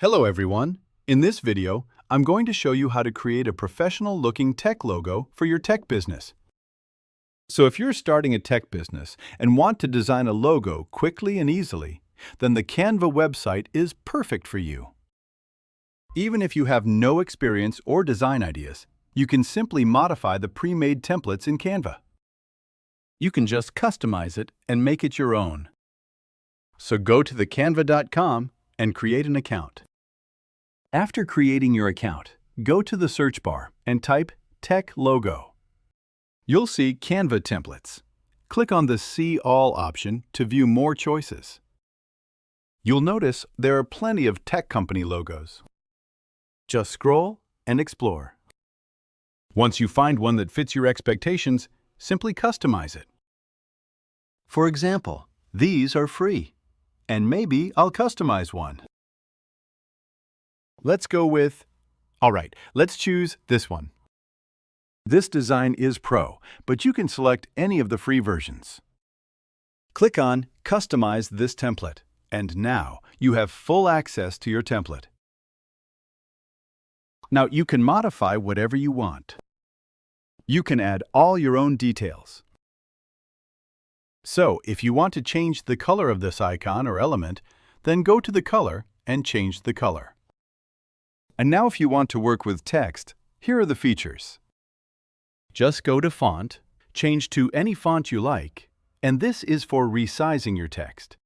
Hello everyone! In this video, I'm going to show you how to create a professional-looking tech logo for your tech business. So if you're starting a tech business and want to design a logo quickly and easily, then the Canva website is perfect for you. Even if you have no experience or design ideas, you can simply modify the pre-made templates in Canva. You can just customize it and make it your own. So go to thecanva.com and create an account. After creating your account, go to the search bar and type Tech Logo. You'll see Canva templates. Click on the See All option to view more choices. You'll notice there are plenty of tech company logos. Just scroll and explore. Once you find one that fits your expectations, simply customize it. For example, these are free, and maybe I'll customize one. Let's go with, let's choose this one. This design is Pro, but you can select any of the free versions. Click on Customize this template, and now you have full access to your template. Now you can modify whatever you want. You can add all your own details. So if you want to change the color of this icon or element, then go to the color and change the color. And now if you want to work with text, here are the features. Just go to Font, change to any font you like, and this is for resizing your text.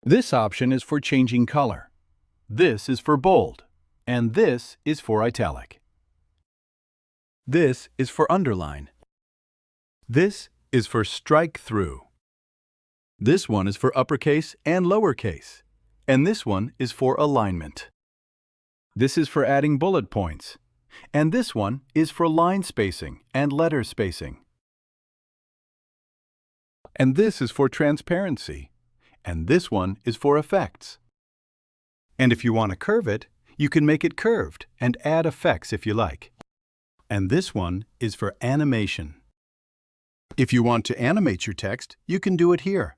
This option is for changing color. This is for bold, and this is for italic. This is for underline. This is for strike through. This one is for uppercase and lowercase, and this one is for alignment. This is for adding bullet points, and this one is for line spacing and letter spacing. And this is for transparency, and this one is for effects. And if you want to curve it, you can make it curved and add effects if you like. And this one is for animation. If you want to animate your text, you can do it here.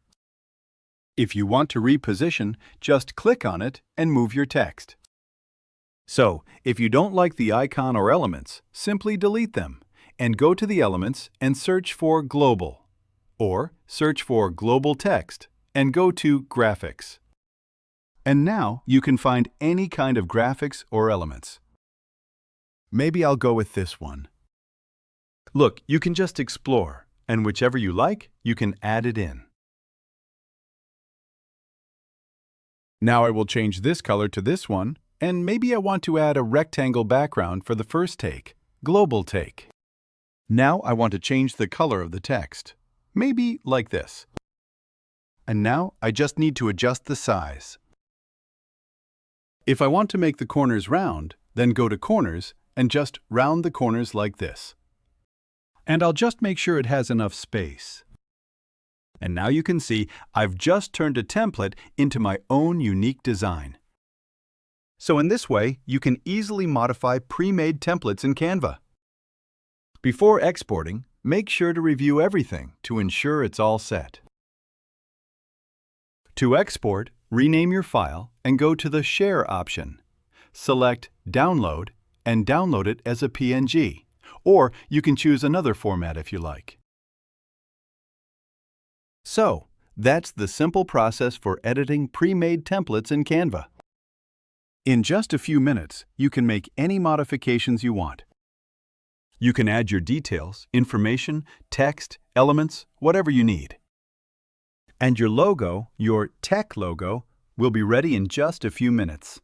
If you want to reposition, just click on it and move your text. So, if you don't like the icon or elements, simply delete them and go to the elements and search for Global, or search for Global Text and go to Graphics. And now you can find any kind of graphics or elements. Maybe I'll go with this one. Look, you can just explore, and whichever you like, you can add it in. Now I will change this color to this one, and maybe I want to add a rectangle background for the first take, Global Take. Now I want to change the color of the text, maybe like this. And now I just need to adjust the size. If I want to make the corners round, then go to Corners and just round the corners like this. And I'll just make sure it has enough space. And now you can see I've just turned a template into my own unique design. So in this way, you can easily modify pre-made templates in Canva. Before exporting, make sure to review everything to ensure it's all set. To export, rename your file and go to the Share option. Select Download and download it as a PNG, or you can choose another format if you like. So, that's the simple process for editing pre-made templates in Canva. In just a few minutes, you can make any modifications you want. You can add your details, information, text, elements, whatever you need. And your logo, your tech logo, will be ready in just a few minutes.